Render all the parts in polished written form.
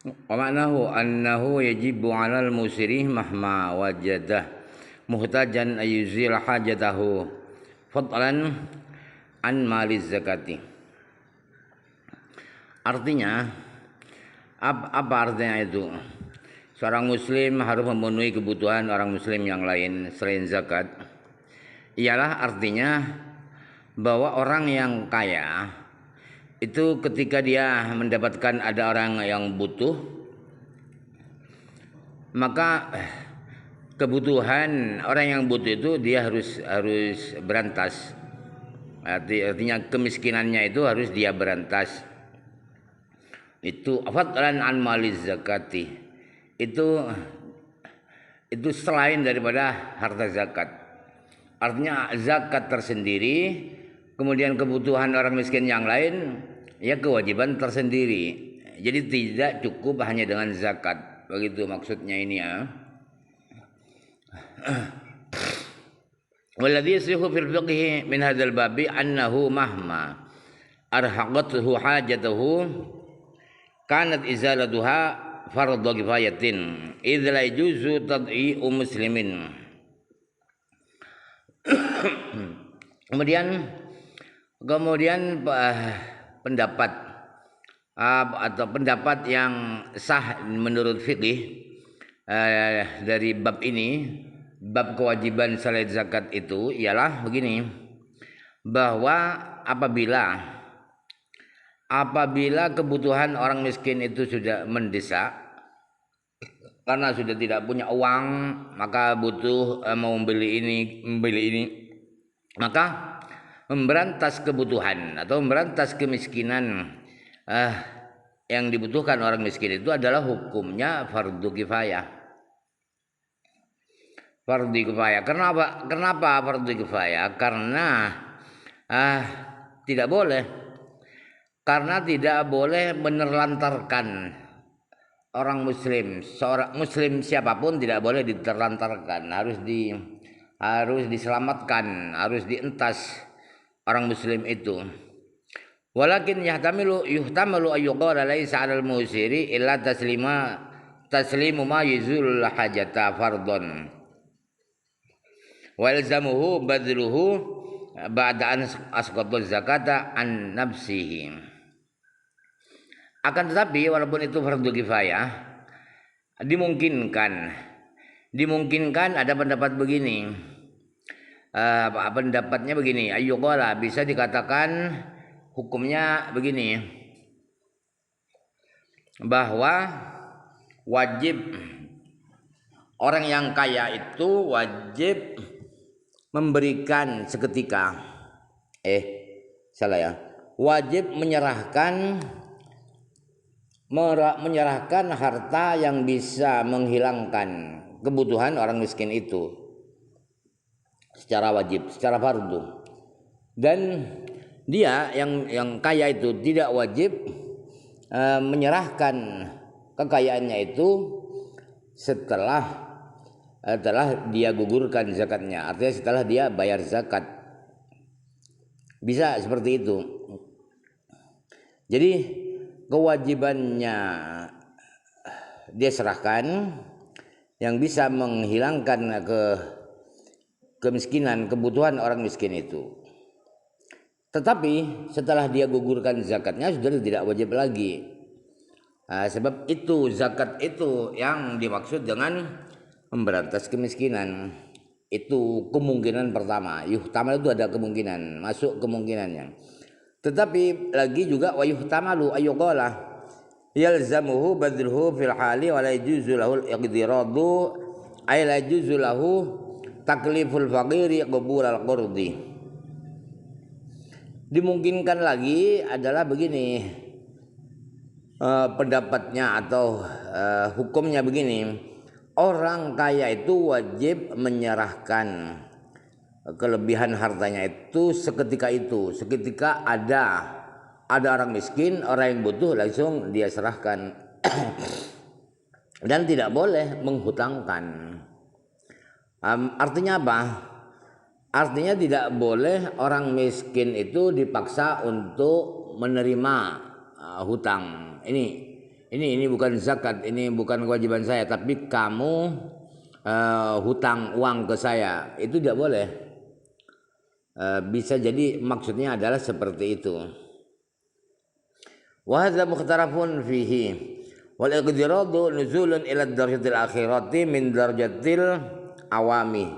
Wa ma'nahu annahu yajibu 'alal musirih mahma wajadah muhtajan ayyuzil hajatahu fadlan an maliz zakati. Artinya apa artinya itu? Seorang muslim harus memenuhi kebutuhan orang muslim yang lain selain zakat. Ialah artinya bahwa orang yang kaya itu ketika dia mendapatkan ada orang yang butuh, maka kebutuhan orang yang butuh itu dia harus berantas. Artinya kemiskinannya itu harus dia berantas. Itu fadlan an maliz zakati. Itu selain daripada harta zakat. Artinya zakat tersendiri, kemudian kebutuhan orang miskin yang lain, ya kewajiban tersendiri. Jadi tidak cukup hanya dengan zakat. Begitu maksudnya ini ya. Walladhi yasrihu fil fiqhi min hadzal babi annahu mahma arhaqathu hajatuhu kanat izalatuha fardhu kifayatin idz la yajuzu tad'i'u muslimin. Kemudian pendapat atau pendapat yang sah menurut fikih dari bab ini, bab kewajiban selain zakat itu ialah begini, bahwa apabila kebutuhan orang miskin itu sudah mendesak karena sudah tidak punya uang, maka butuh mau membeli ini, maka memberantas kebutuhan atau memberantas kemiskinan yang dibutuhkan orang miskin itu adalah hukumnya fardu kifayah. Fardu kifayah. Kenapa fardu kifayah? Karena tidak boleh. Karena tidak boleh menerlantarkan orang muslim. Seorang muslim siapapun tidak boleh diterlantarkan, harus diselamatkan, harus dientas orang muslim itu. Walakin yuhtamalu ayyuqala laisa 'alal musiri illa taslimu ma yuzul hajata fardhon. Wa ilzamuhu badluhu ba'da an asqata zakata an nafsihi. Akan tetapi walaupun itu fardu kifayah, dimungkinkan ada pendapat begini. Pendapatnya begini, ayyuqala bisa dikatakan hukumnya begini, bahwa wajib orang yang kaya itu wajib memberikan seketika, wajib menyerahkan harta yang bisa menghilangkan kebutuhan orang miskin itu secara wajib, secara fardu. Dan dia yang kaya itu tidak wajib menyerahkan kekayaannya itu setelah dia gugurkan zakatnya, artinya setelah dia bayar zakat. Bisa seperti itu. Jadi kewajibannya dia serahkan yang bisa menghilangkan kemiskinan, kebutuhan orang miskin itu. Tetapi setelah dia gugurkan zakatnya sudah tidak wajib lagi. Sebab itu zakat itu yang dimaksud dengan memberantas kemiskinan. Itu kemungkinan pertama. Yuhtamal itu ada kemungkinan, masuk kemungkinannya. Tetapi lagi juga wa yuhtamalu ayyuqala yalzamuhu badruhu fil hali wa la yajuzu lahu al-iqdiradu ay la yajuzu lahu takliful faqiri qabul al-qurdi. Dimungkinkan lagi adalah begini, pendapatnya atau hukumnya begini, orang kaya itu wajib menyerahkan kelebihan hartanya itu seketika ada orang miskin, orang yang butuh, langsung dia serahkan. Dan tidak boleh menghutangkan. Artinya apa? Artinya tidak boleh orang miskin itu dipaksa untuk menerima hutang. Ini ini bukan zakat, ini bukan kewajiban saya, tapi kamu hutang uang ke saya, itu tidak boleh. Bisa jadi maksudnya adalah seperti itu. Wa hadza mukhtarafun fihi wal iqdiradu nuzulun ila darajatil akhirati min darajatil awami.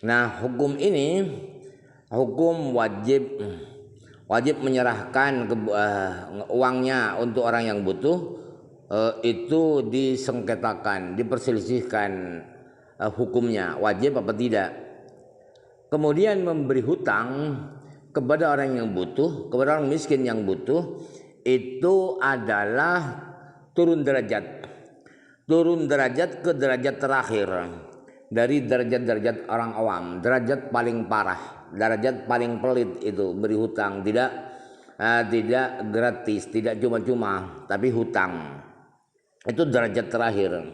Nah, hukum ini hukum wajib menyerahkan uangnya untuk orang yang butuh, itu disengketakan, diperselisihkan hukumnya wajib apa tidak. Kemudian memberi hutang kepada orang yang butuh, kepada orang miskin yang butuh, itu adalah turun derajat ke derajat terakhir dari derajat-derajat orang awam, derajat paling parah, derajat paling pelit itu beri hutang, tidak gratis, tidak cuma-cuma, tapi hutang. Itu derajat terakhir.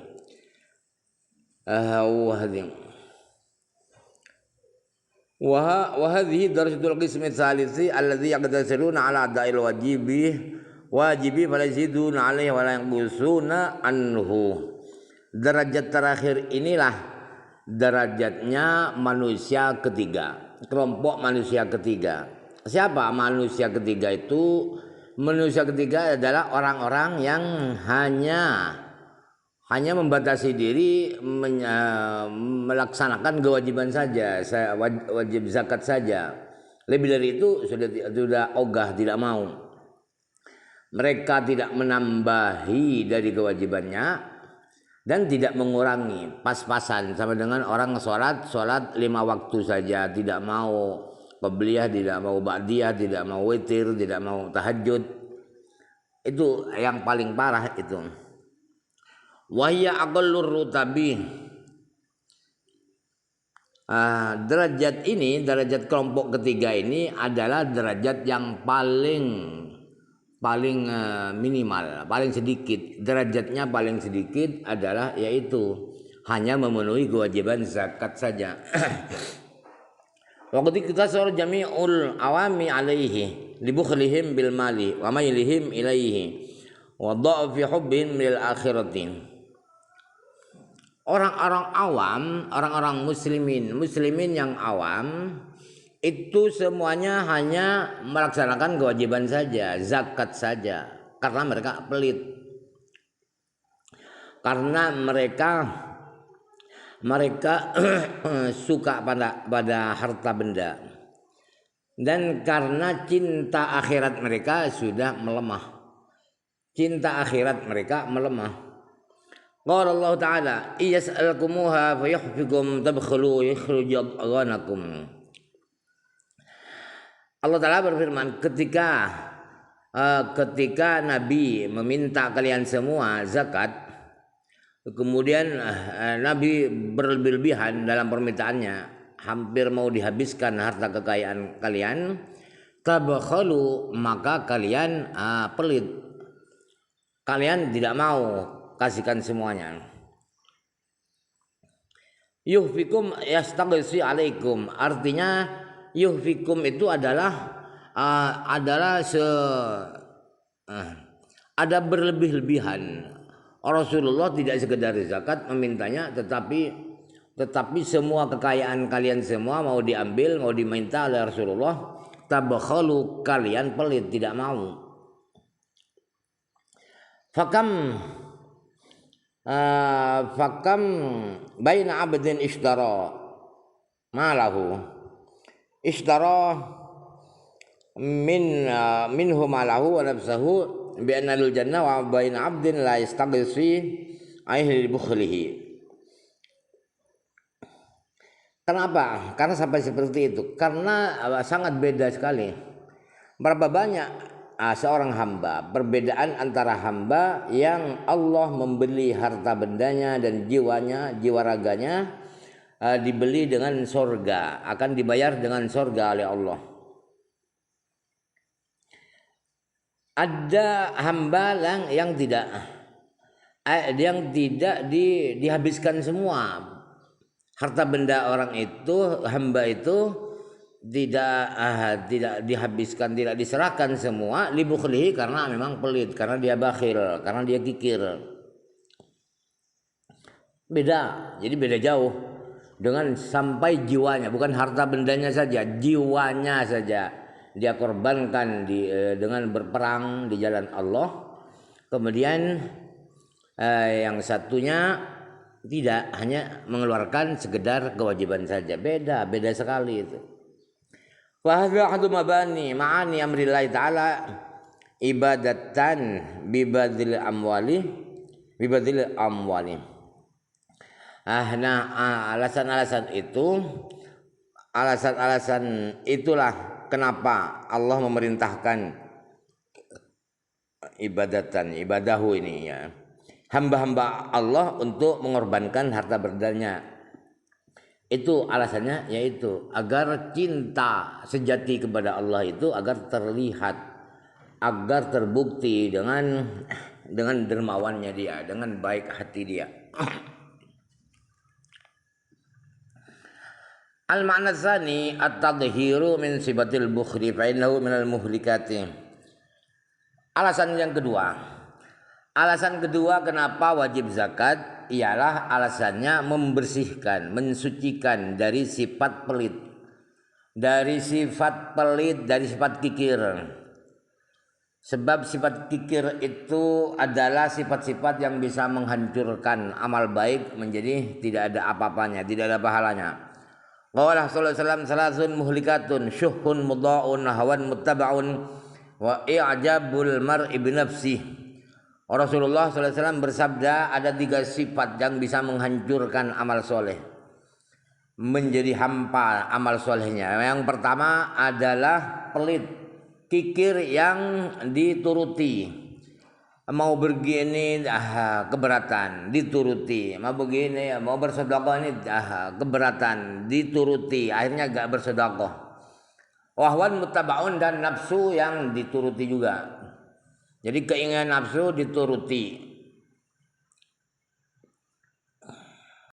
Wa hadhihi darajatul qismi tsalisi alladhi yaqtasiruna ala ada'il wajibi fala yaziduna alaihi wa la yanqusuna anhu. Derajat terakhir inilah derajatnya manusia ketiga, kelompok manusia ketiga. Siapa manusia ketiga itu? Manusia ketiga adalah orang-orang yang hanya membatasi diri melaksanakan kewajiban saja, wajib zakat saja. Lebih dari itu sudah ogah, tidak mau. Mereka tidak menambahi dari kewajibannya dan tidak mengurangi, pas-pasan sama dengan orang sholat 5 waktu saja, tidak mau qabliyah, tidak mau ba'diyah, tidak mau witir, tidak mau tahajud. Itu yang paling parah itu. Wahya aqallur rutabi. Derajat ini, derajat kelompok ketiga ini adalah derajat yang paling minimal, paling sedikit. Derajatnya paling sedikit adalah yaitu hanya memenuhi kewajiban zakat saja. Waqti kita sur jami'ul awami alaihi libukhlihim bil mali wa mailihim ilaihi wa dha'fi hubbihim lil akhirati. Orang-orang awam, orang-orang muslimin yang awam itu semuanya hanya melaksanakan kewajiban saja, zakat saja, karena mereka pelit. Karena mereka suka pada harta benda, dan karena cinta akhirat mereka sudah melemah. Cinta akhirat mereka melemah. Qala Allah Ta'ala, "Iyas'alkumuha fayuhfikum tabkhulu yakhruj adghanakum." Allah Ta'ala berfirman, ketika Nabi meminta kalian semua zakat, kemudian Nabi berlebih-lebihan dalam permintaannya, hampir mau dihabiskan harta kekayaan kalian, tabkhalu, maka kalian pelit. Kalian tidak mau kasihkan semuanya. Yuhfikum yastaghisi alaikum, artinya yuhfikum itu adalah ada berlebih-lebihan. Rasulullah tidak sekedar zakat memintanya, tetapi semua kekayaan kalian semua mau diambil, mau diminta oleh Rasulullah. Tabkhalu, kalian pelit, tidak mau. Fakam baina abdin ishtara malahu, ishtara minhu malahu wa nafsahu bi anna lil jannah, wa baina abdin la yastaghisi aihi bukhlihi. Kenapa? Karena sampai seperti itu, karena sangat beda sekali. Berapa banyak seorang hamba, perbedaan antara hamba yang Allah membeli harta bendanya dan jiwa raganya dibeli dengan sorga, akan dibayar dengan sorga oleh Allah. Ada hamba yang tidak dihabiskan semua harta benda orang itu, hamba itu tidak dihabiskan, tidak diserahkan semua li bukhlihi, karena memang pelit, karena dia bakhil, karena dia kikir. Beda, jadi beda jauh dengan sampai jiwanya, bukan harta bendanya saja, jiwanya saja dia korbankan dengan berperang di jalan Allah. Kemudian yang satunya tidak, hanya mengeluarkan sekedar kewajiban saja. Beda sekali itu. Wa hadza ahadu mabani ma'ani amrillahi ta'ala ibadatan bibadil amwali. Nah, alasan-alasan itulah kenapa Allah memerintahkan ibadahu ini ya, hamba-hamba Allah untuk mengorbankan harta bendanya. Itu alasannya, yaitu agar cinta sejati kepada Allah itu agar terlihat, agar terbukti dengan dermawannya dia, dengan baik hati dia. Al-ma'na tsani at-tadhiru min sifatil bukhli fa innahu minal muhlikati. Alasan kedua kenapa wajib zakat ialah alasannya membersihkan, mensucikan dari sifat pelit, dari sifat kikir. Sebab sifat kikir itu adalah sifat-sifat yang bisa menghancurkan amal baik menjadi tidak ada apa-apanya, tidak ada pahalanya. Qala sallallahu alaihi wasallam salasun muhlikatun syuhun mudha'un hawan muttaba'un wa i'jabul mar'i bi nafsihi. Rasulullah sallallahu alaihi wasallam bersabda, ada 3 sifat yang bisa menghancurkan amal soleh, menjadi hampa amal solehnya. Yang pertama adalah pelit, kikir yang dituruti. Mau begini keberatan, dituruti. Mau begini, mau bersedekah ini keberatan, dituruti. Akhirnya gak bersedekah. Wahwan mutabaun, dan nafsu yang dituruti juga. Jadi keinginan nafsu dituruti.